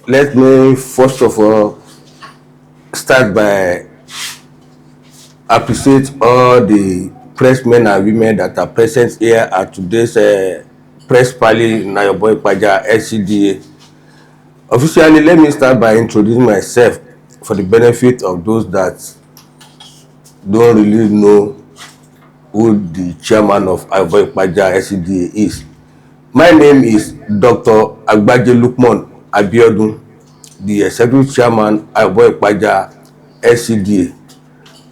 Let me first of all start by appreciate all the press men and women that are present here at today's press Parley in Ayobo-Ipaja Lcda. Officially, let me start by introducing myself for the benefit of those that don't really know who the chairman of Ayobo-Ipaja Lcda is. My name is Dr. Agbaje Luqman Abiodun, the executive chairman Ayobo-Ipaja Lcda.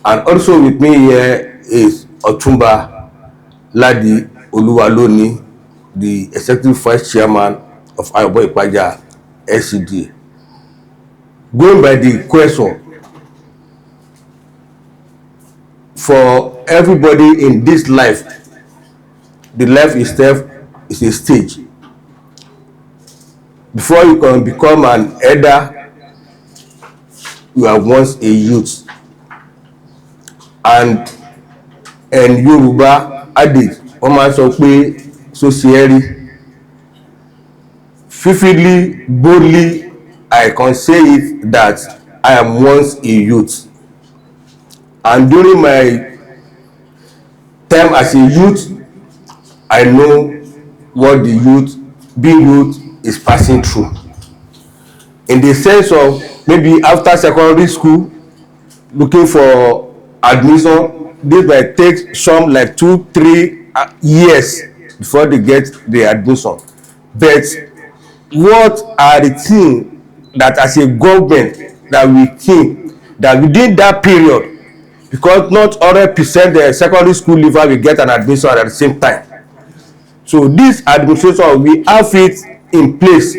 And also with me here is Otumba Ladi Oluwaloni, the executive vice chairman of Ayobo-Ipaja Lcda. Going by the question, for everybody in this life, the life itself is a stage. Before you can become an elder, you are once a youth. And Yoruba adage, wọ́n máa sọ pé so ṣe é rí. Vividly, boldly, I can say it that I am once a youth. And during my time as a youth, I know what the being youth is passing through. In the sense of maybe after secondary school, looking for admission, this might take some like 2-3 years before they get the admission. But what are the things that as a government that we think that within that period, because not 100% the secondary school leaver will get an admission at the same time. So this administration, we have it in place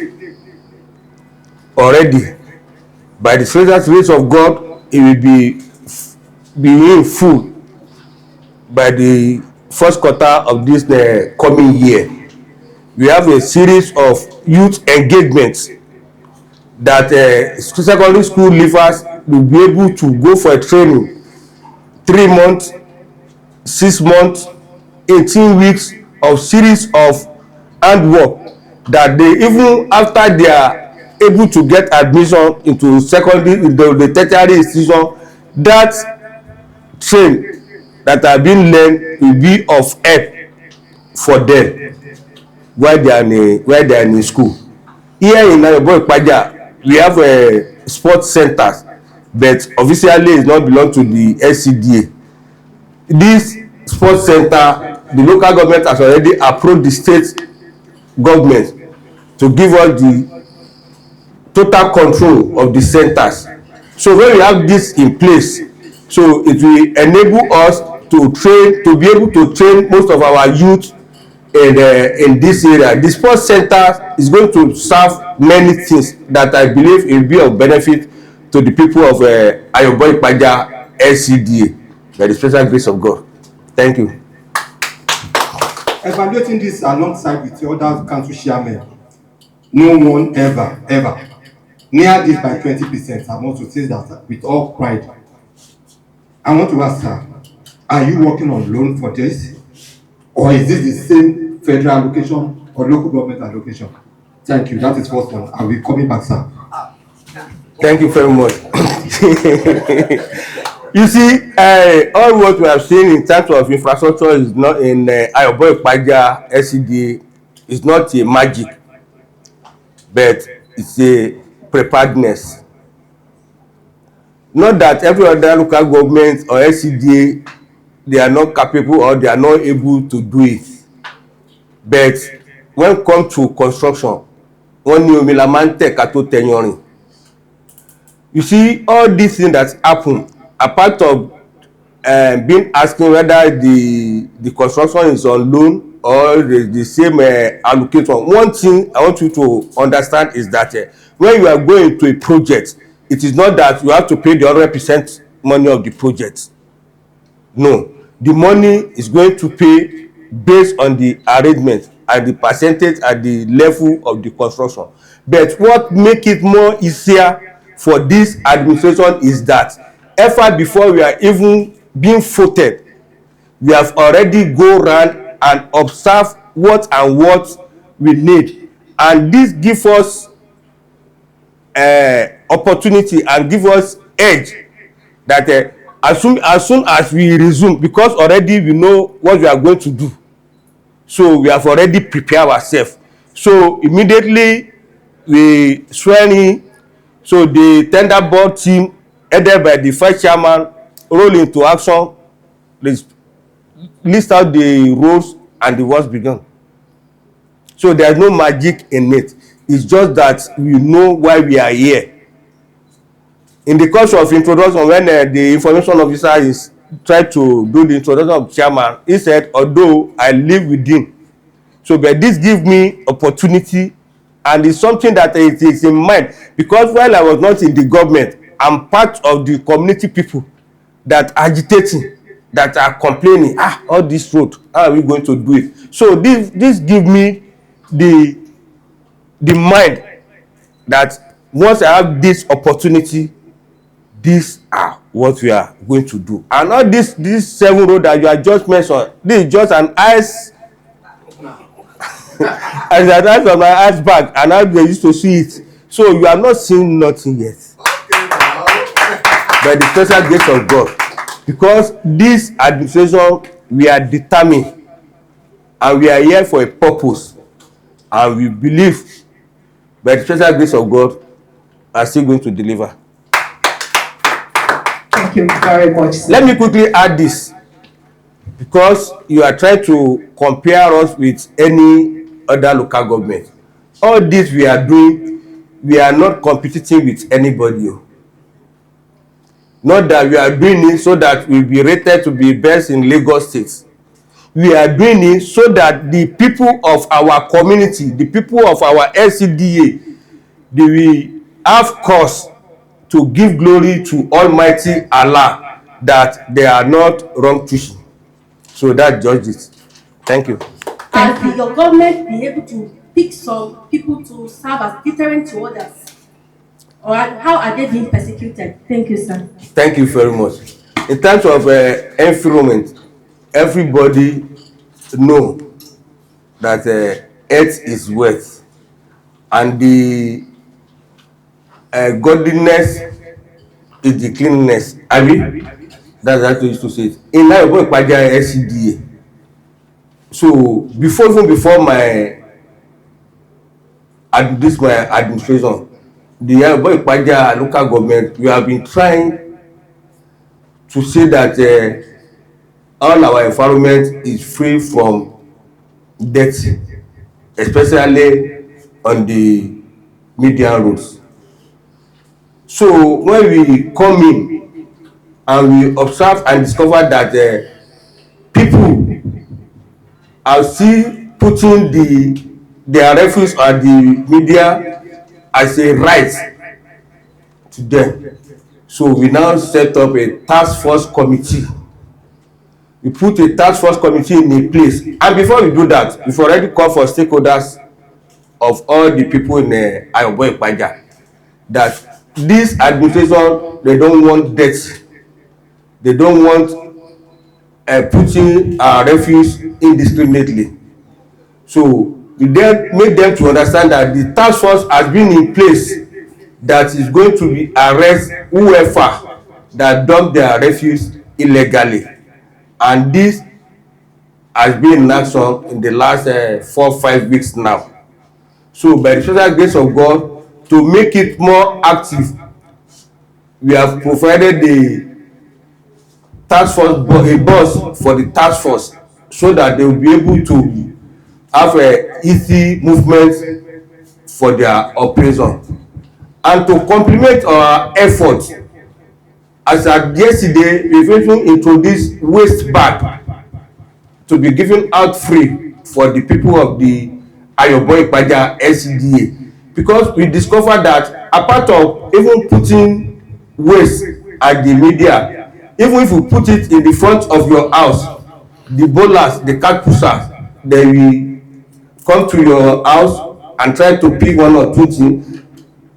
already. By the special grace of God, it will be in full by the first quarter of this coming year. We have a series of youth engagements that secondary school leavers will be able to go for a training 3 months, 6 months, 18 weeks of series of handwork that they, even after they are able to get admission into secondary, the tertiary institution, that train that are being learned will be of help for them while they are in school. Here in Ayobo-Ipaja, we have sports centers, but officially it not belong to the Lcda. This sports center, the local government has already approached the state government to give us the total control of the centers. So when we have this in place, so it will enable us to be able to train most of our youth in this area. The sports center is going to serve many things that I believe will be of benefit to the people of Ayobo-Ipaja Lcda by the special grace of God. Thank you. Evaluating this alongside with the other council chairmen, no one ever near this by 20%. I want to say that with all pride. I want to ask her, are you working on loan for this? Or is this the same federal allocation or local government allocation? Thank you. That is first one. I will be coming back, sir. Thank you very much. You see, all what we have seen in terms of infrastructure is not in Ayobo-Ipaja Lcda is not a magic, but it's a preparedness. Not that every other local government or Lcda, they are not capable or they are not able to do it. But when it comes to construction, you see, all these things that happen, apart of being asking whether the construction is on loan or the same allocation, one thing I want you to understand is that when you are going to a project, it is not that you have to pay the 100% money of the project. No, the money is going to pay based on the arrangement and the percentage at the level of the construction. But what make it more easier for this administration is that effort before we are even being voted, we have already go around and observe what we need, and this gives us opportunity and give us edge that as soon as we resume, because already we know what we are going to do, so we have already prepared ourselves. So immediately we swear in. So the tender board team headed by the vice chairman roll into action, list out the roles, and the works begun. So there is no magic in it. It's just that we know why we are here. In the course of introduction, when the information officer is trying to do the introduction of chairman, he said, although I live within, so but this give me opportunity, and it's something that it is in mind, because while I was not in the government, I'm part of the community people that agitating, that are complaining, all this road, how are we going to do it? So this give me the mind that once I have this opportunity, these are what we are going to do. And all this 7 road that you are just mentioned, this is just an ice as an ice on my ice bag, and how they used to see it. So you are not seeing nothing yet, by the special grace of God, because this administration, we are determined and we are here for a purpose, and we believe by the special grace of God are still going to deliver. Thank you very much, sir. Let me quickly add this, because you are trying to compare us with any other local government. All this we are doing, we are not competing with anybody. Not that we are doing it so that we will be rated to be best in Lagos State. We are doing it so that the people of our community, the people of our Lcda, they will have cause to give glory to Almighty Allah that they are not wrong teaching. So that judges it. Thank you. Has your government been able to pick some people to serve as deterrent to others? Or how are they being persecuted? Thank you, sir. Thank you very much. In terms of environment, everybody know that earth is wealth, and the godliness is the cleanliness. Abi, that's how they used to say it. In Ayobo-Ipaja Lcda. So even before my administration, the Ayobo-Ipaja local government, we have been trying to say that all our environment is free from dirt, especially on the median roads. So when we come in and we observe and discover that people are still putting their refuse on the media as a right to them, so we now set up a task force committee. We put a task force committee in a place, and before we do that, we've already called for stakeholders of all the people in Ayobo-Ipaja that this administration, they don't want debt, they don't want putting refuse indiscriminately. So we then make them to understand that the task force has been in place that is going to be arrest whoever that dump their refuse illegally, and this has been in action in the last 4-5 weeks now. So by the special grace of God, to make it more active, we have provided the task force, a bus for the task force, so that they will be able to have a easy movement for their operation. And to complement our efforts, as at yesterday, we even introduced waste bag to be given out free for the people of the Ayobo-Ipaja Lcda, because we discovered that apart of even putting waste at the media, even if you put it in the front of your house, the bowlers, the cat pushers, they will come to your house and try to pick one or two things.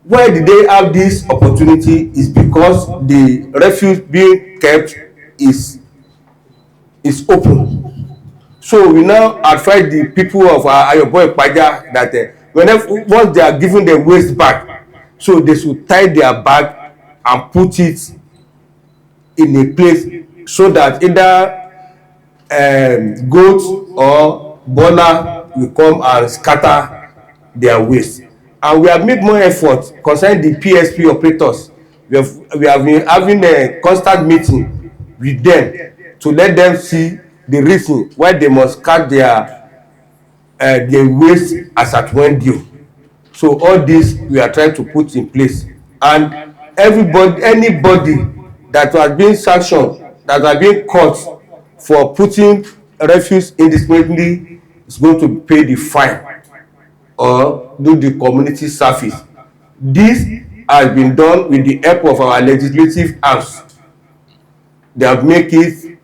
Why did they have this opportunity? Is because the refuse being kept is open. So we now advise the people of Ayobo-Ipaja that whenever once they are giving the waste back, So they should tie their bag and put it in a place so that either goat or bola will come and scatter their waste. And we have made more effort concerning the PSP operators. We have been having a constant meeting with them to let them see the reason why they must cut their waste as at when due. So all this we are trying to put in place, and anybody that has been sanctioned, that has been caught for putting refuse indiscriminately is going to pay the fine or do the community service. This has been done with the help of our legislative arms. They have made it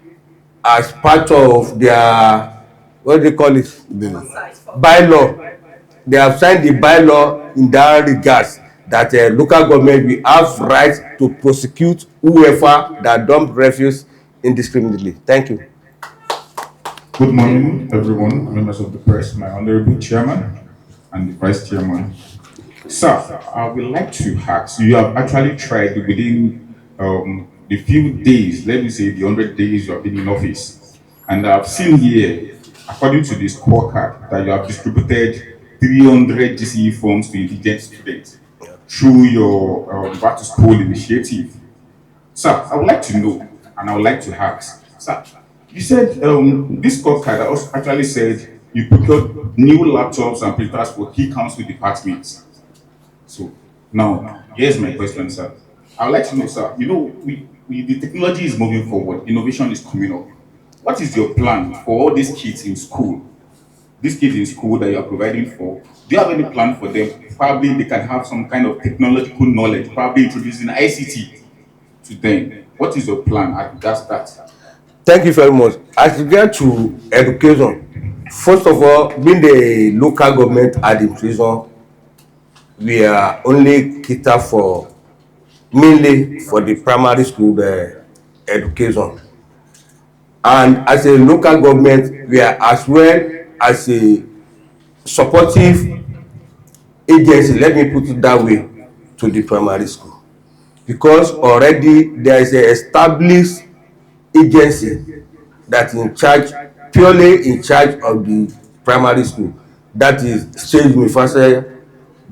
as part of their, what do they call it, bylaw. They have signed the bylaw in that regards, that local government will have right to prosecute whoever that dump refuse indiscriminately. Thank you. Good morning, everyone, members of the press, my honorable chairman and the vice chairman. Sir, I would like to ask, you have actually tried within the few days, let me say the 100 days you have been in office, and I've seen here, according to this scorecard, that you have distributed 300 GCE forms to indigent students through your back to school initiative. Sir, I would like to know, and I would like to ask, sir, you said this scorecard also actually said you procured new laptops and printers for key council departments. So now, here's my question, sir. I would like to know, sir, you know, the technology is moving forward, innovation is coming up. What is your plan for all these kids in school? These kids in school that you are providing for, do you have any plan for them? Probably they can have some kind of technological knowledge, probably introducing ICT to them. What is your plan at that start? Thank you very much. As regards to education, first of all, being the local government administration, we are only cater for mainly for the primary school education. And as a local government, we are as well as a supportive agency, let me put it that way, to the primary school. Because already there is an established agency that in charge, purely in charge of the primary school, that is State Universal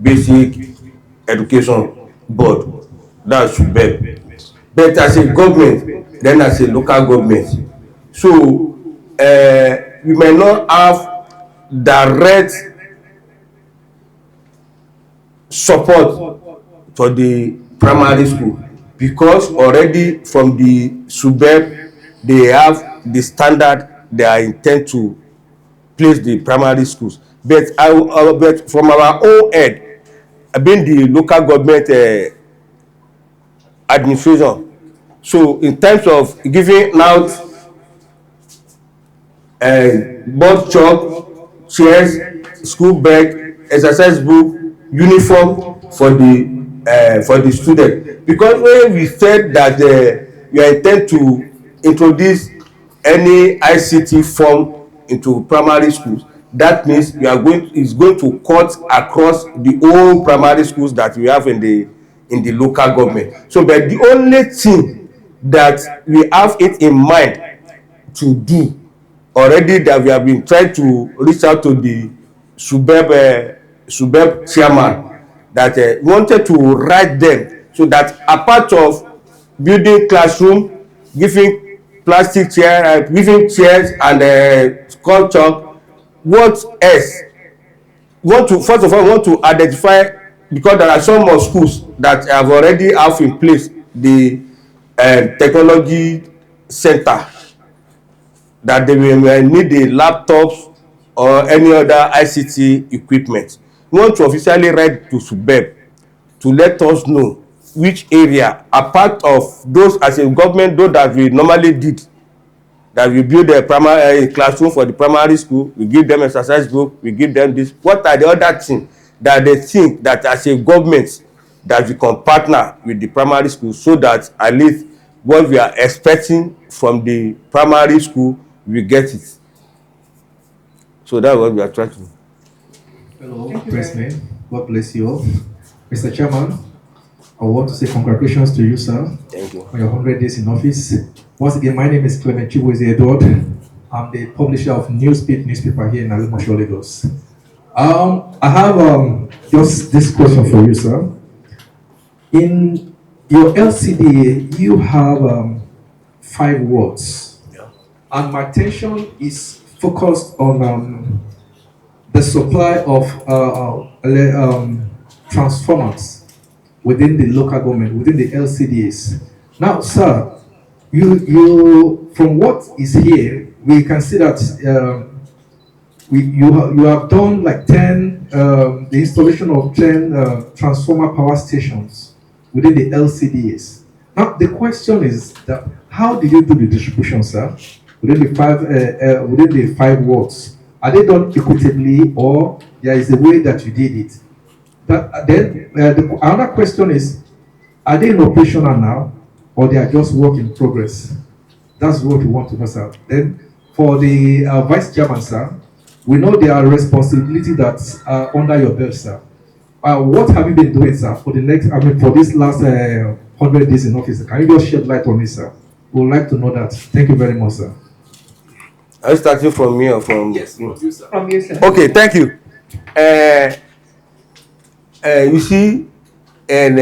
Basic Education Board, that's SUBEB. But as a government, then as a local government, so we may not have direct support for the primary school, because already from the SUBEB they have the standard they are intend to place the primary schools. But but from our own end, being the local government administration, so in terms of giving out board chalk, chairs, school bag, exercise book, uniform for the student. Because when we said that we intend to introduce any ICT form into primary schools, that means we are going to cut across the whole primary schools that we have in the local government. So but the only thing that we have it in mind to do already, that we have been trying to reach out to the SUBEB chairman, that wanted to write them, so that apart of building classroom, giving plastic chair, giving chairs and sculpture, what else want to, first of all, want to identify, because there are some of schools that have already have in place the technology center, that they will need the laptops or any other ICT equipment. We want to officially write to SUBEB to let us know which area, apart of those as a government, those that we normally did, that we build a primary classroom for the primary school, we give them exercise book, we give them this. What are the other things that they think that as a government that we can partner with the primary school, so that at least what we are expecting from the primary school, we get it. So that's what we are trying to do. Hello, Pressman. God bless you all. Mr. Chairman, I want to say congratulations to you, sir, Thank you. on your 100 days in office. Once again, my name is Clement Chibueze Edward. I'm the publisher of Newspeak newspaper here in Alimosho, Lagos. I have just this question for you, sir. In your LCDA, you have 5 words, and my attention is focused on the supply of transformers within the local government, within the LCDAs. Now, sir, you from what is here, we can see that you have done like 10, the installation of 10 transformer power stations within the LCDAs. Now, the question is that how did you do the distribution, sir, within the 5 wards? Are they done equitably, or there is a way that you did it? Another question is, are they in operational now, or they are just work in progress? That's what we want to know, sir. Then, for the vice chairman, sir, we know there are responsibilities that are under your belt, sir. What have you been doing, sir, for this last 100 days in office? Can you just shed light on it, sir? We would like to know that. Thank you very much, sir. Are you starting from me or from? Yes, from you, sir. From you, sir. Okay, thank you. You see, and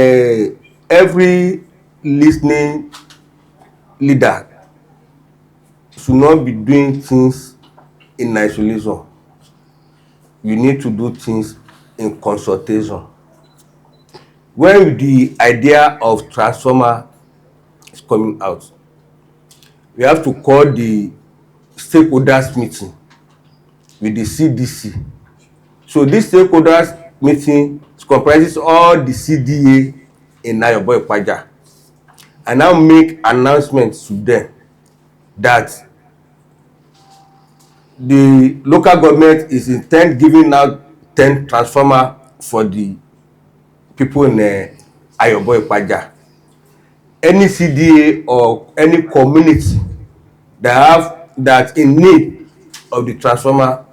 every listening leader should not be doing things in isolation. You need to do things in consultation. When the idea of transformer is coming out, we have to call the stakeholders meeting with the CDC. So this stakeholders meeting comprises all the CDA in Ayobo-Ipaja, and now make announcements to them that the local government is intent giving out 10 transformer for the people in Ayobo-Ipaja. Any CDA or any community that in need of the transformer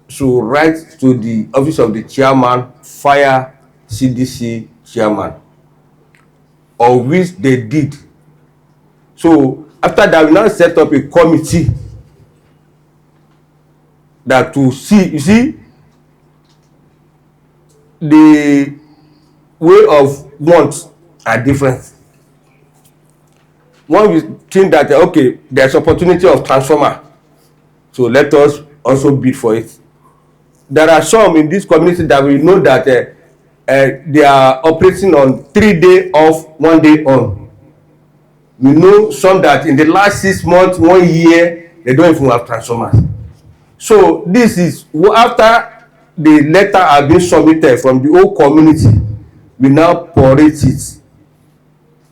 should write to the office of the chairman, fire CDC chairman, or which they did. So after that, we now set up a committee that to see, you see, the way of wants are different. One we think that okay, there's opportunity of transformer, so let us also bid for it. There are some in this community that we know that they are operating on 3 days off, 1 day on. We know some that in the last 6 months, 1 year, they don't even have transformers. So this is after the letter has been submitted from the whole community, we now portray it.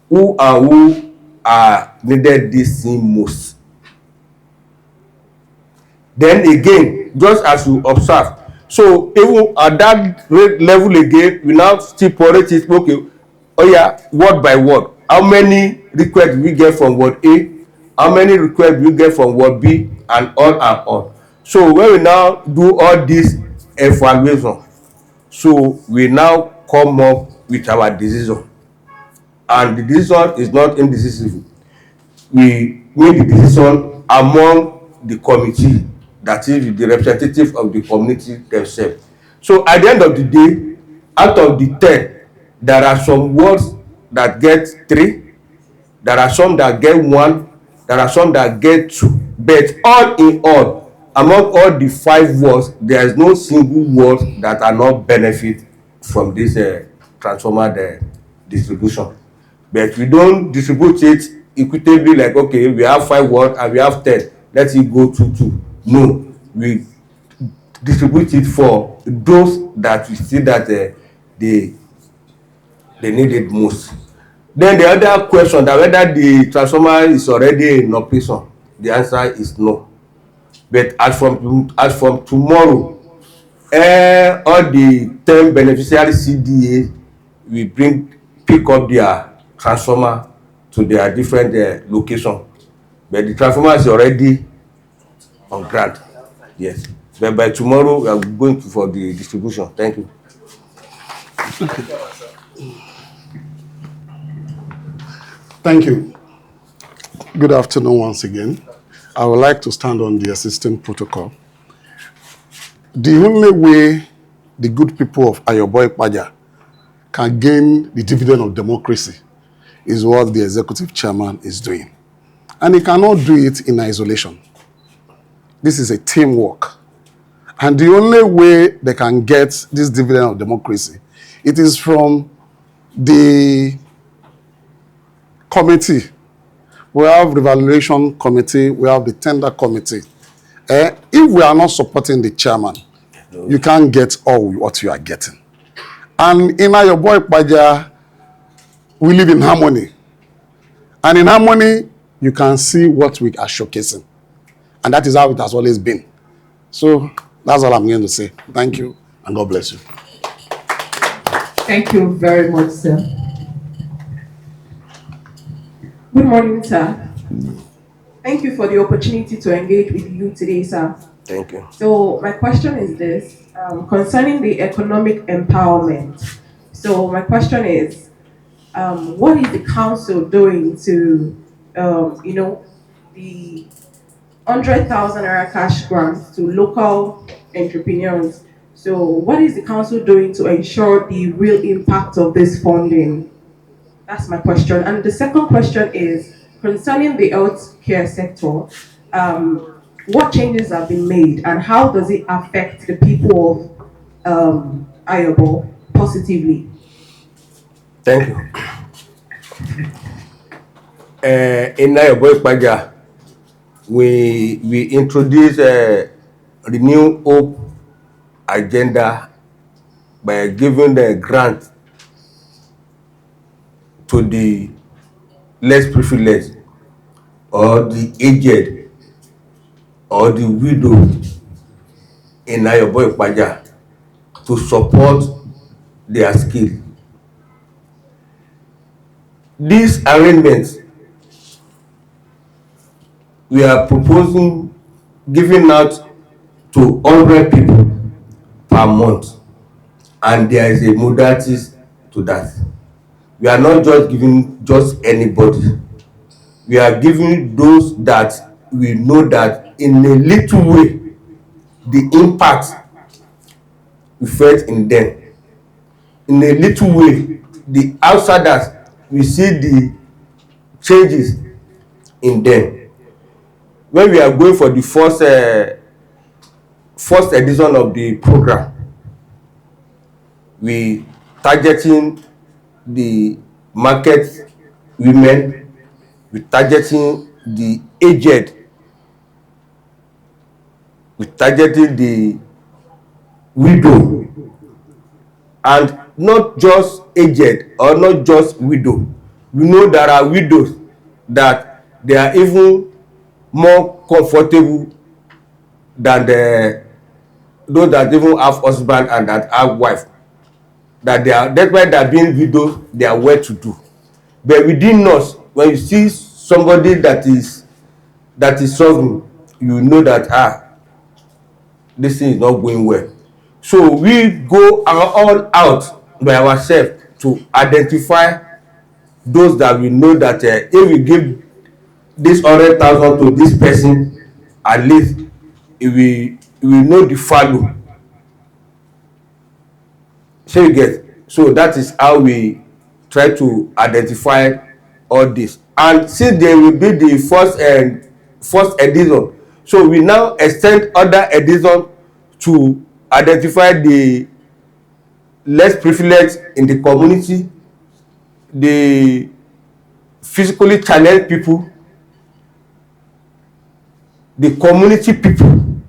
Who are needed this thing most? Then again, just as you observe, so even at that level again, we now still portray it. Okay, oh yeah, word by word. How many requests we get from word A? How many requests we get from word B? And on and on. So when we now do all this evaluation, so we now come up with our decision, and the decision is not indecisive. We make the decision among the committee, that is the representative of the community themselves. So at the end of the day, out of the 10, there are some words that get 3, there are some that get 1, there are some that get 2, but all in all, among all the 5 words, there is no single word that are not benefit from this transformer distribution. But we don't distribute it equitably, like okay, we have 5 words and we have 10, let it go to 2. No, we distribute it for those that we see that they need it most. Then the other question, that whether the transformer is already in operation, the answer is no. But as from tomorrow, all the 10 beneficiary CDA will pick up their transformer to their different location. But the transformer is already on ground. Yes. But by tomorrow, we are going for the distribution. Thank you. Thank you. Good afternoon once again. I would like to stand on the existing protocol. The only way the good people of Ayobo-Ipaja can gain the dividend of democracy is what the executive chairman is doing. And he cannot do it in isolation. This is a teamwork. And the only way they can get this dividend of democracy, it is from the committee. We have the evaluation committee, we have the tender committee. If we are not supporting the chairman, you can't get all what you are getting. And in Ayobo-Ipaja, we live in harmony. And in harmony, you can see what we are showcasing. And that is how it has always been. So that's all I'm going to say. Thank you, and God bless you. Thank you very much, sir. Good morning, sir. Thank you for the opportunity to engage with you today, sir. Thank you. So my question is this, concerning the economic empowerment. So my question is, what is the council doing to, the 100,000 naira cash grants to local entrepreneurs? So what is the council doing to ensure the real impact of this funding? That's my question. And the second question is concerning the healthcare sector. What changes have been made, and how does it affect the people of Ayobo positively? Thank you. In Ayobo-Ipaja, we introduced a Renew Hope agenda by giving the grant to the less privileged, or the aged, or the widow in Ayobo-Ipaja to support their skill. These arrangements we are proposing giving out to 100 people per month, and there is a modality to that. We are not just giving just anybody. We are giving those that we know that in a little way the impact we felt in them. In a little way, the outsiders, we see the changes in them. When we are going for the first edition of the program, we targeting the market women, we targeting the aged, we targeting the widow, and not just aged or not just widow. We know there are widows that they are even more comfortable than those that even have husband and that have wife. That they are, that's why they are being widows, they are well to do. But within us, when you see somebody that is struggling, you know that this thing is not going well. So we go all out by ourselves to identify those that we know that if we give this 100,000 to this person, at least we know the value. So you get. So that is how we try to identify all this. And since there will be the first edition, so we now extend other edition to identify the less privileged in the community, the physically challenged people, the community people,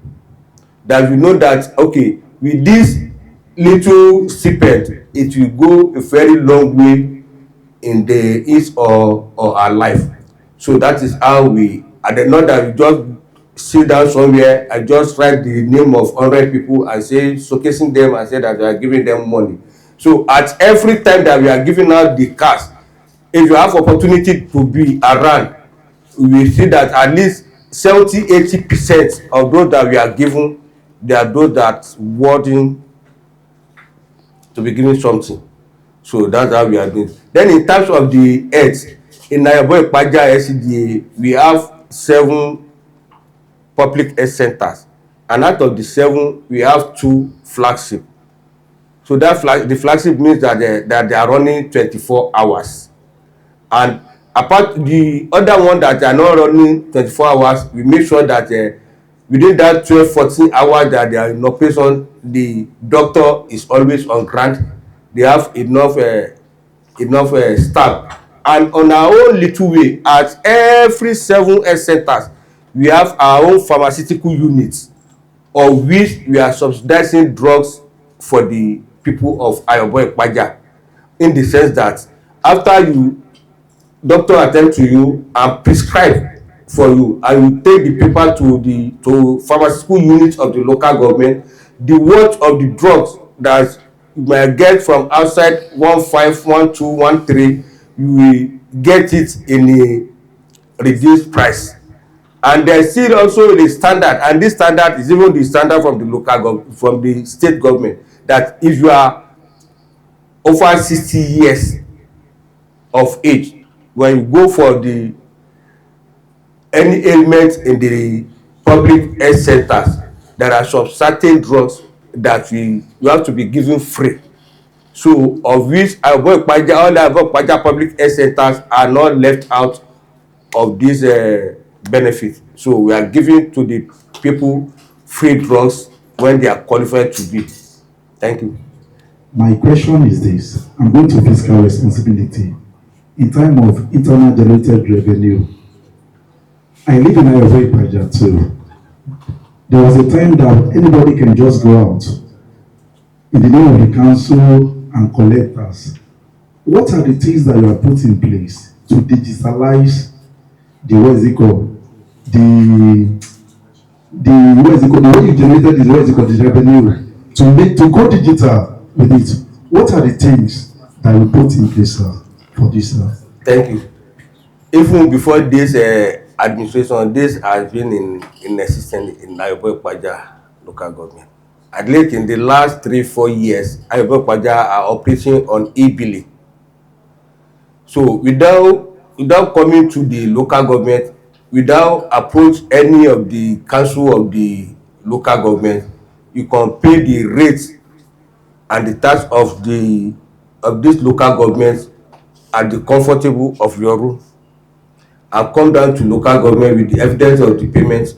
that we know that okay, with this little stipend, it will go a very long way in the ease of our life. So that is how we, and not that we just sit down somewhere and just write the name of 100 people and say, showcasing them and say that we are giving them money. So at every time that we are giving out the cash, if you have opportunity to be around, we will see that at least 70-80% of those that we are given, they are those that wanting to be given something. So that's how we are doing. Then in terms of the health, In Ayobo-Ipaja Lcda, we have 7 public health centers, and out of the 7, we have 2 flagship. So the flagship means that they are running 24 hours. And apart the other one that are not running 24 hours, we make sure that within that 12-14 hours that they are in operation, the doctor is always on ground. They have enough staff. And on our own little way, at every 7 health centers, we have our own pharmaceutical units, of which we are subsidizing drugs for the people of Ayobo-Ipaja, in the sense that after doctor attend to you and prescribe for you, and you take the paper to pharmaceutical unit of the local government, the worth of the drugs that you might get from outside 15, 12, 13, you will get it in a reduced price. And there's still also the standard, and this standard is even the standard from the from the state government, that if you are over 60 years of age, when you go for any ailment in the public health centers, there are some certain drugs that you have to be given free. So of which all the Ayobo-Ipaja public health centers are not left out of this benefit. So we are giving to the people free drugs when they are qualified to be. Thank you. My question is this: I'm going to fiscal responsibility. In time of internal generated revenue, I live in Ayobo-Ipaja too. There was a time that anybody can just go out in the name of the council and collect us. What are the things that you are put in place to digitalize the what is it called? The what is it called? The way you generated is what is it called, the revenue to go digital with it. What are the things that you put in place for this? Thank you. Even before this administration, this has been in existence in Ayobo-Ipaja local government. At least in the last 3-4 years, Ayobo-Ipaja are operating on e-billing. So without coming to the local government, without approach any of the council of the local government, you can pay the rates and the tax of this local government at the comfortable of your room, and come down to local government with the evidence of the payments.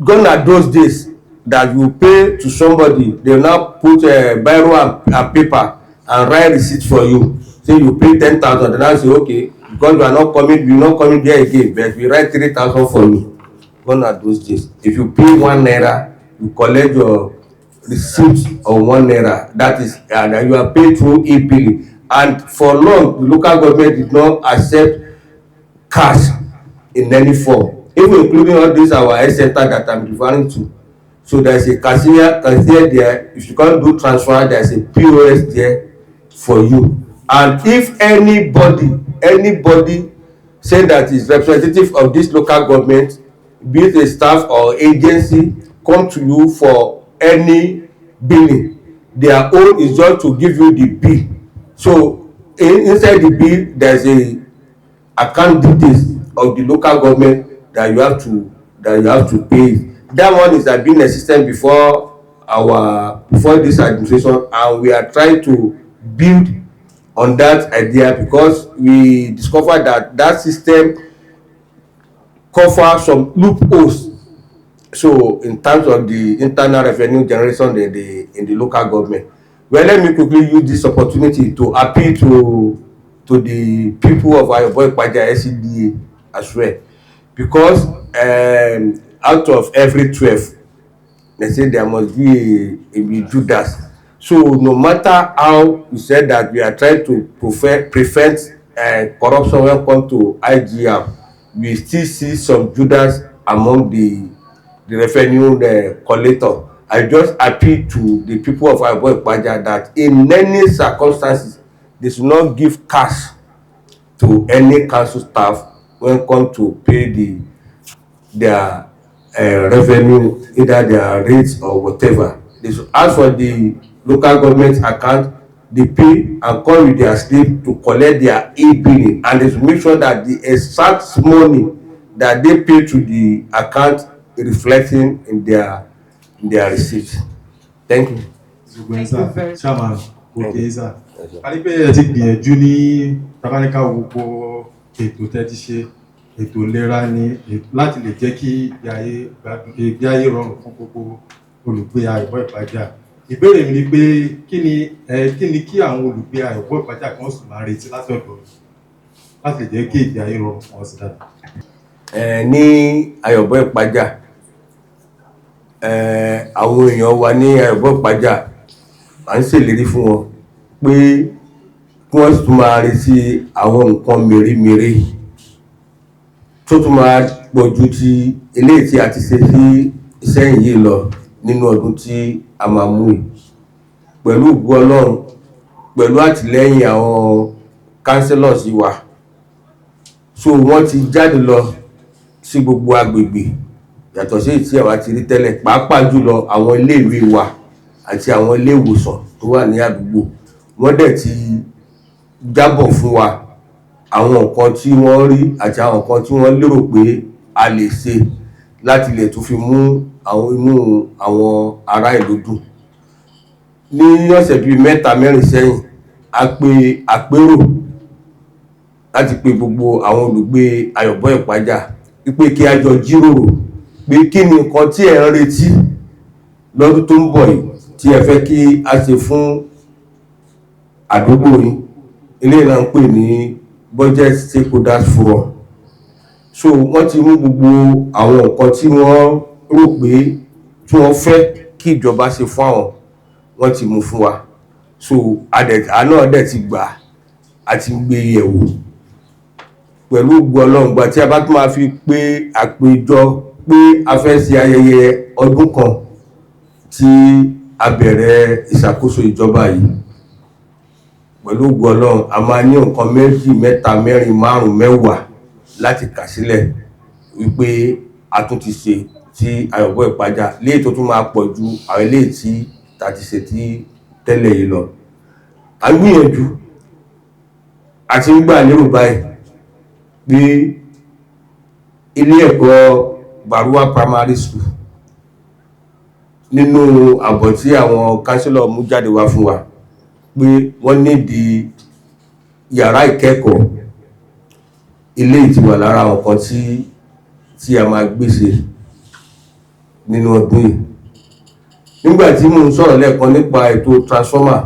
Gone are those days that you pay to somebody, they will now put biro and paper and write receipt for you. Say you pay 10,000, and I say okay, because you are not coming there again, but we write 3,000 for you. Gone are those days. If you pay 1 naira, you collect your receipt of 1 naira. That is, and you are paid through e-billing. And for long, the local government did not accept cash in any form, even including all these our health center that I'm referring to. So there's a cashier there. If you can't do transfer, there's a POS there for you. And if anybody say that is representative of this local government, be it a staff or agency, come to you for any billing, their own is just to give you the bill. So inside the bill, there's a account details of the local government that you have to pay. That one is been existent before this administration, and we are trying to build on that idea, because we discovered that system covers some loopholes. So in terms of the internal revenue generation in the local government, well, let me quickly use this opportunity to appeal to the people of Ayobo-Ipaja Lcda as well, because out of every 12, they say there must be a Judas. So no matter how we said that we are trying to prevent corruption when it comes to IGR, we still see some Judas among the revenue collector. I just appeal to the people of Ayobo-Ipaja that in any circumstances, they should not give cash to any council staff when it comes to pay their revenue, either their rates or whatever. They should ask for the local government account they pay and come with their slave to collect their e-billing, and they should make sure that the exact money that they pay to the account reflecting in their receipt. Thank you. Thank you very much. Chairman, okay, sir. A ní pé ẹ ti gbìyànjú ní tabaníkà gbogbo ètò tẹ́ ti ṣe, ètò ìlera ni láti lè jẹ́ kí ìgbé ayé rọrùn fún gbogbo olùgbé Ayobo-Ipaja. Ìbéèrè mi ni pé kí ni kí àwọn olùgbé Ayobo-Ipaja kan sì máa retí láti ọ̀dọ̀ láti lè jẹ́ kí ìgbé ayé rọrùn fún wọn sí dáadáa. Ní Ayobo-Ipaja, àwọn èèyàn wa ní Ayobo-Ipaja à ń ṣèlérí fún wọn pé kí wọ́n sì tún máa retí àwọn nǹkan mèremère tó tún máa pọ̀ ju ti eléyìí tí a ti ṣe sí sẹ́yìn yìí lọ nínú ọdún tí a máa mú yìí, pẹ̀lú ògo Ọlọ́run, pẹ̀lú àtìlẹ́yìn àwọn councillors wa. So wọ́n ti jáde lọ sí gbogbo agbègbè yàtọ̀ sí tí àwa ti rí tẹ́lẹ̀, pàápàá jùlọ àwọn iléèwé wa àti àwọn ilé ìwòsàn tó wà ní àdúgbò. Wọ́n dẹ̀ ti jábọ̀ fún wa àwọn nǹkan tí wọ́n rí àti àwọn nǹkan tí wọ́n lérò pé a lè ṣe láti lè tún fi mú inú àwọn ará ìlú dùn. Ní ọ̀sẹ̀ bíi 3-4 sẹ́yìn, a pe àpérò láti pe gbogbo àwọn olùgbé Ayobo-Ipaja wípé kí a jọ jíròrò pé kí ni nǹkan tí ẹ ń retí lọ́dún tó ń bọ̀ yìí tí ẹ fẹ́ kí a ṣe fún àdúgbò yìí. Eléyìí náà ń pè ní budget stakeholders forum. So wọ́n ti mú gbogbo àwọn nǹkan tí wọ́n rò pé tí wọ́n fẹ́ kí ìjọba ṣe fún àwọn, wọ́n ti mú fún wa. So àná dẹ̀ ti gbà àti gbé yẹ̀wò pẹ̀lú ògo Ọlọ́run. Gbà tí a bá tún máa fi pé àpéjọ pé a fẹ́ ṣe ayẹyẹ ọdún kan tí a bẹ̀rẹ̀ ìṣàkóso ìjọba yìí, pẹ̀lú ògo Ọlọ́run a máa ní nǹkan 2, 3, 4, 5, 10 láti kà sílẹ̀ wípé a tún ti ṣe tí Ayobo-Ipaja, léyìí tó tún máa pọ̀ ju àwọn eléyìí tí a ti ṣe tí tẹ́lẹ̀ yìí lọ. A ń gbìyànjú àti ń gbà lérò báyìí pé ilé ẹ̀kọ́ Baruwa Primary School, nínú àbọ̀ tí àwọn councillor mú jáde wá fún wa, pé wọ́n nídi yàrá ìkẹ́kọ̀ọ́. Ilé ìtiwà lára nǹkan tí a máa gbéṣe nínú ọdún yìí. Nígbàtí mo ń sọ̀rọ̀ lẹ́ẹ̀kan nípa ètò transformer,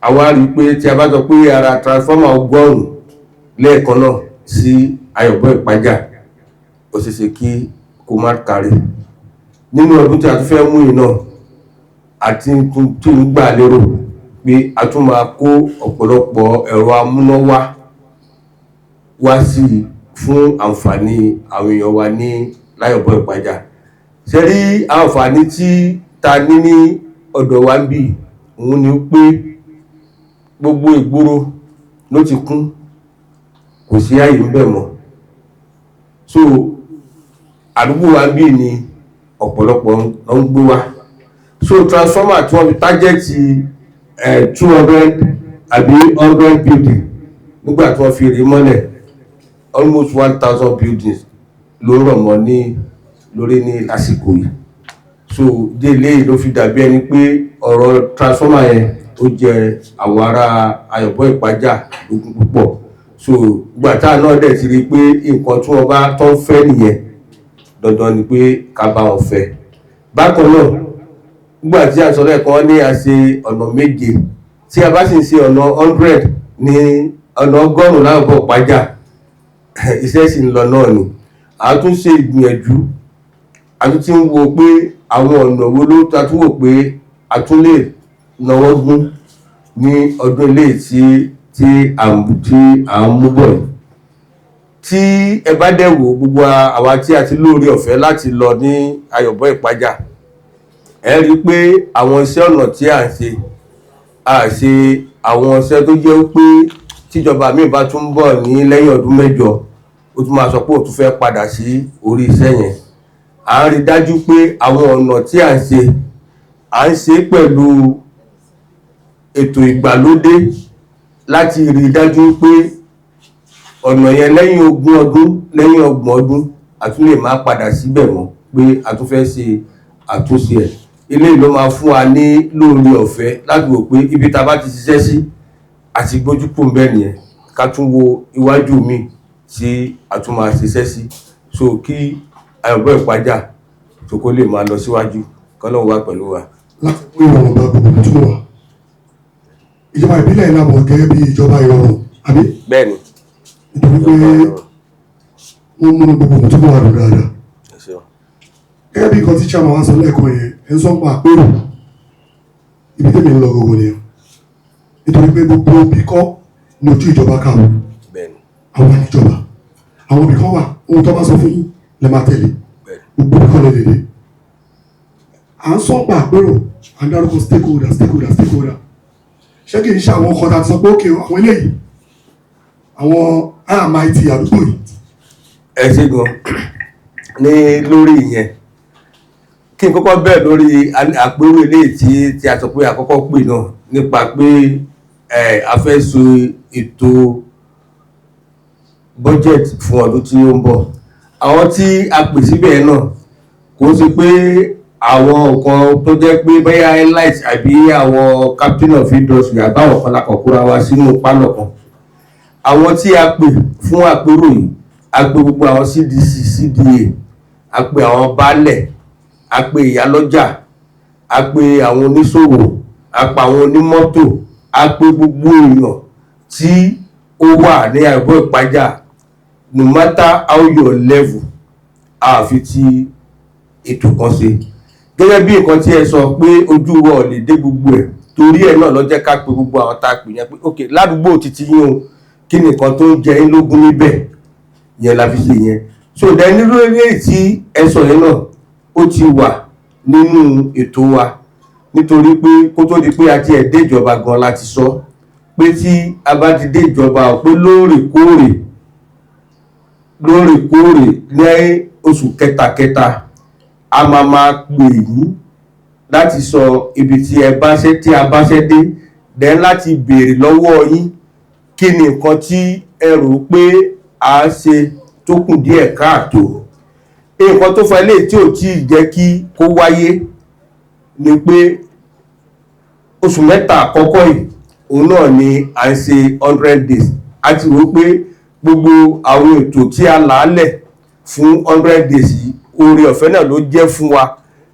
a wá rí pé tí a bá sọ pé ara transformer 100 lẹ́ẹ̀kan náà sí Ayobo-Ipaja, ó ṣeéṣe kí kó má kárí. Nínú ọdún tí a tún fẹ́ mú yìí náà, àti tún ń gbà lérò pé a tún máa kó ọ̀pọ̀lọpọ̀ ẹ̀rọ amúnáwá wá sí fún àǹfààní àwọn èèyàn wa ní Ayobo-Ipaja. Ṣé rí àǹfààní tí ta ní ọ̀dọ̀ wa ń bí, òun ni pé gbogbo ìgboro ló ti kún, kò sí àyè ń bẹ̀ mọ́. So àdúgbò wa ń bí ni ọ̀pọ̀lọpọ̀ ló ń gbé wá. So transformer tí wọ́n fi tájẹ́tì 200 àbí 100 building, nígbà tí wọ́n fi rí mọ́lẹ̀ almost 1000 buildings ló rọ̀ mọ́ lórí ní lásìkò yìí. So délé ló fi dàbí ẹni pé ọ̀rọ̀ transformer yẹn ó jẹ àwọn ará Ayobo-Ipaja lógún púpọ̀. So gbàtà náà dẹ̀ ti rí pé nǹkan tí wọ́n bá tán fẹ́ nìyẹn, dandan ni pé ká bá wọn fẹ́. Bákan náà, nígbà tí a sọ lẹ́ẹ̀kan ní a ṣe ọ̀nà 7, tí a bá sì ń ṣe ọ̀nà 100 ní ọ̀nà 100 Ayobo-Ipaja, iṣẹ́ sì ń lọ náà ni. A tún ṣe ìgbìyànjú, a tún ti ń wo pé àwọn ọ̀nà wo ló ta tún wò pé a tún lè náwó gún ní ọdún ilé tí à ń mú bọ̀ yìí. Tí ẹ bá dẹ̀ wò gbogbo àwa tí a ti lóore ọ̀fẹ́ láti lọ ní Ayobo-Ipaja, ẹ rí pé àwọn iṣẹ́ ọ̀nà tí à ń ṣe àwọn iṣẹ́ tó jẹ́ pé tíjọba míì bá tún bọ̀ ní lẹ́yìn ọdún 8, ó tún máa sọ pé ó tún fẹ́ padà sí orí iṣẹ́ yẹn. À ń rí dájú pé àwọn ọ̀nà tí à ń ṣe pẹ̀lú ètò ìgbàlódé láti rí i dájú pé ọ̀nà yẹn lẹ́yìn 20 ọdún lẹ́yìn 30 ọdún a tún lè máa padà síbẹ̀ mọ́ pé a tún fẹ́ ṣe àtúnṣe ẹ̀. Eléyìí ló máa fún wa ní lóore ọ̀fẹ́ láti wò pé ibi tá a bá ti ṣiṣẹ́ sí àti gbójúkò ń bẹ̀ nìyẹn ká tún wo iwájú mi tí a tún máa ṣiṣẹ́ sí so kí Ayobo-Ipaja tó kó lè máa lọ síwájú kọ́lọ́run wà pẹ̀lú wa. láti mú ìrọ̀rùn bá gbogbo tó wà ìjọba ìbílẹ̀ ìlànà gẹ́gẹ́ bí ìjọba ìrọ̀rùn àbí. bẹ́ẹ̀ni. nítorí pé wọ́n múnú gbogbo tó wà lọ dáadáa. gẹ́gẹ́ bí nǹkan tí chairman wá sọ lẹ́ẹ̀kan yẹn ẹ̀ ń sọ pa àpérò ibi tẹ́mi ń lọ gbogbo nìyẹn nítorí pé gbogbo bí kọ́ ní ojú ìjọba ká àwọn ìjọba àwọn ibì kan wà ohun tó bá sọ fún yín lè máa tẹ̀lé gbogbo bí kan lè lè dé à ń sọ pa àpérò à ń dárúkọ stakeholder ṣé kì í ṣe àwọn ọkọ̀ tá a ti sọ pé ókè àwọn eléyìí àwọn àmàìtì àdúgbò yìí. ẹ ṣe gan ní lórí ìyẹn kí n kọ́kọ́ bẹ̀rẹ̀ lórí àpérò eléyìí tí a sọ pé àkọ́kọ́ pè náà nípa pé a fẹ́ so ètò budget fún ọdún tí ó ń bọ̀. Àwọn tí a pè síbẹ̀ náà kò sí pé àwọn nǹkan tó jẹ́ pé bóyá airlines àbí àwọn captain of industry àbáwọn kan lákọ̀ọ́kúra wa sínú pálọ̀ kan. Àwọn tí a pè fún àpérò yìí a pè gbogbo àwọn CDC CDA a pè àwọn baálẹ̀ a pè ìyálọ́jà a pè àwọn oníṣòwò a pè àwọn onímọ́tò a pè gbogbo èèyàn tí ó wà ní Ayobo-Ipaja no matter how your level àfi tí ètò kan ṣe gẹ́gẹ́ bí nǹkan tí ẹ sọ pé ojú wa ò lè dé gbogbo ẹ̀ torí ẹ̀ náà ló jẹ́ ká pè gbogbo àwọn tá a pè yẹn pé ok ládùúgbò títí yín o kí ni nǹkan tó ń jẹ yín lógún níbẹ̀ yẹn la fi ṣe yẹn so dẹ̀ nínú eré tí ẹ sọ yẹn náà ó ti wà nínú ètò wa nítorí pé kó tó di pé a ti ẹ̀ dé ìjọba gan láti sọ pé tí a bá ti dé ìjọba pé lóòrèkóòrè ní oṣù kẹta a máa pè yín láti sọ ibi tí a bá ṣe dé dẹ̀ láti béèrè lọ́wọ́ yín kí ni nǹkan tí ẹ rò pé a ṣe tó kù díẹ̀ káàtó. Nǹkan tó fa ilé tí ò tí ì jẹ́ kí kó wáyé ni pé oṣù mẹ́ta àkọ́kọ́ yìí òun náà ni à ń ṣe 100 days a ti rò pé gbogbo àwọn ètò tí a làálẹ̀ fún 100 days yìí oore ọ̀fẹ́ náà ló jẹ́ fún wa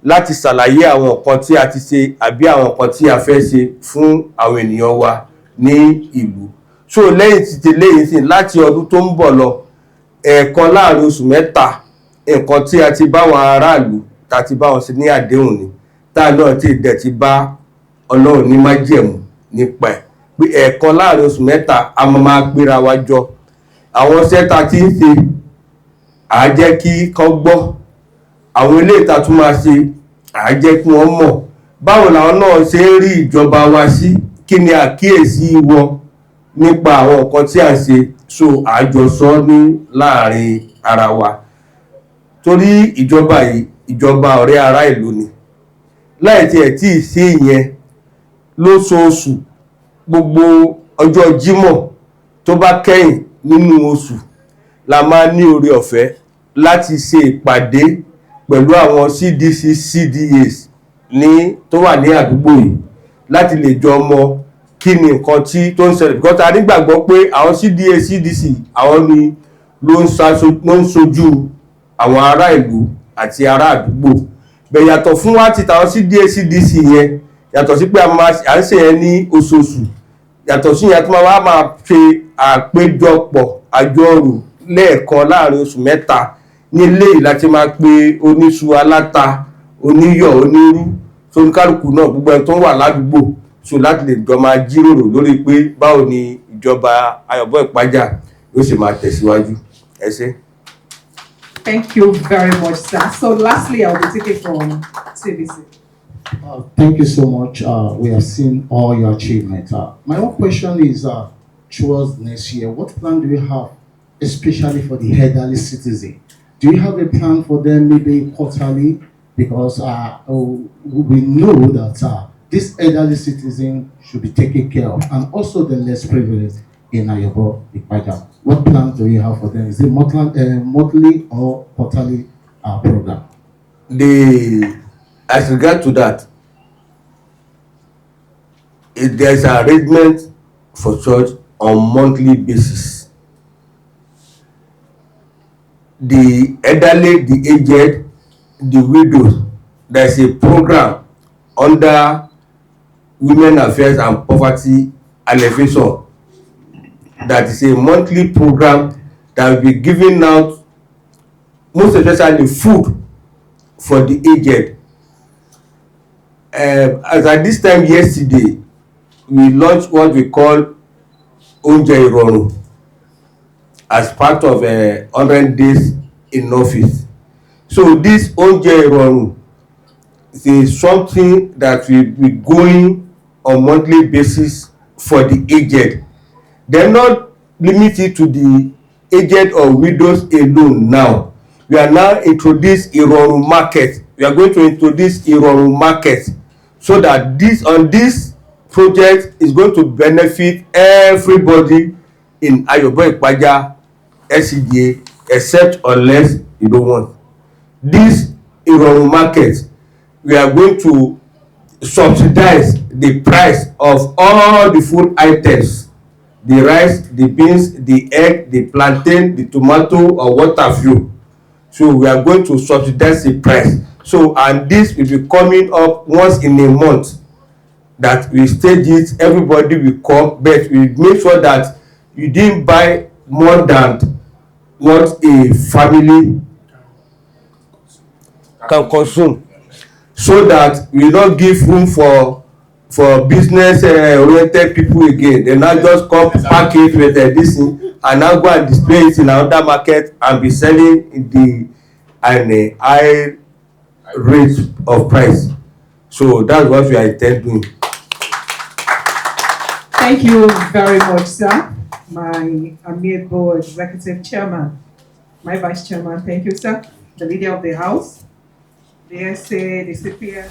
láti ṣàlàyé àwọn nǹkan tí a ti ṣe àbí àwọn nǹkan tí a fẹ́ ṣe fún àwọn ènìyàn wa ní ìlú. So lẹ́yìn ti tẹ́lẹ̀ sí láti ọdún tó ń bọ̀ lọ ẹ̀ẹ̀kan láàrin oṣù mẹ́ta nǹkan tí a ti bá wọn aráàlú tá ti bá wọn ṣe ní àdéhùn ni tá náà ti dẹ̀ ti bá Ọlọ́run ní májẹ̀mú nípa ẹ̀ pé ẹ̀ẹ̀kan láàrin oṣù mẹ́ta a máa gbéra wa jọ àwọn sẹ́ta tí ń ṣe à jẹ́ kí kán gbọ́ àwọn ilé ìta tún máa ṣe à jẹ́ kí wọ́n mọ̀ báwo làwọn náà ṣe ń rí ìjọba wa sí kí ni àkíyèsí wọn nípa àwọn nǹkan tí à ń ṣe so àjọsọ ní láàrin ara wa torí ìjọba yìí ìjọba ọ̀rẹ́ ará ìlú ni láì tí ẹ̀ tí ì sí ìyẹn lóṣooṣù gbogbo ọjọ́ Jímọ̀ tó bá kẹ́yìn nínú oṣù la máa ní oore ọ̀fẹ́ láti ṣe ìpàdé pẹ̀lú àwọn CDC CDAs tó wà ní àdúgbò yìí láti lè jọ mọ̀ kí ni nǹkan tí tó ń ṣẹlẹ̀ because a nígbàgbọ́ pé àwọn CDA CDC àwọn ni ló ń ṣojú àwọn ará ìlú àti ará àdúgbò bẹ̀ yàtọ̀ fún wa ti tàwọn CDA CDC yẹn yàtọ̀ sí pé à ń ṣe yẹn ní oṣooṣù yàtọ̀ sí yẹn tó máa ṣe àpéjọpọ̀ àjọrò lẹ́ẹ̀kan láàrin oṣù mẹ́ta nílé láti máa pe oníṣu aláta oníyọ̀ onírú tó ń kálukú náà gbogbo ẹni tó ń wà ládùúgbò so láti lè jọ máa jíròrò lórí pé báwo ni ìjọba Ayobo-Ipaja yóò ṣe máa tẹ̀síwájú. Ẹ ṣé. Thank you very much, sir. So lastly, I will be taking from CBC. Thank you so much. We have seen all your achievements. My own question is, towards next year, what plan do you have, especially for the elderly citizen? Do you have a plan for them, maybe quarterly? Because we know that This elderly citizen should be taken care of, and also the less privileged in Ayobo-Ipaja. What plans do you have for them? Is it monthly or quarterly program? As regard to that, there is an arrangement for church on monthly basis. The elderly, the aged, the widows, there is a program under Women Affairs and Poverty Alleviation that is a monthly program that will be given out, most especially food for the aged. As at this time yesterday, we launched what we call Oúnjẹ Ìrọ̀rùn as part of 100 days in office. So this Oúnjẹ Ìrọ̀rùn is something that will be going on monthly basis for the aged. They're not limited to the aged or widows alone now. We are now introduce Ìrọ̀rùn market. We are going to introduce Ìrọ̀rùn market so that this project is going to benefit everybody in Ayobo-Ipaja Lcda, except unless you don't want. This Ìrọ̀rùn market, we are going to subsidize the price of all the food items, the rice, the beans, the egg, the plantain, the tomato, or what have you. So we are going to subsidize the price. So, and this will be coming up once in a month, that we stage it, everybody will come, but we make sure that you didn't buy more than what a family can consume, so that we don't give room for business oriented people again. They now just come pack it with this thing and now go and display it in another market and be selling in a high rate of price. So that's what we are intending. Thank you very much, sir. My amiable executive chairman, my vice chairman, thank you, sir. The leader of the house, the SA, the CPM.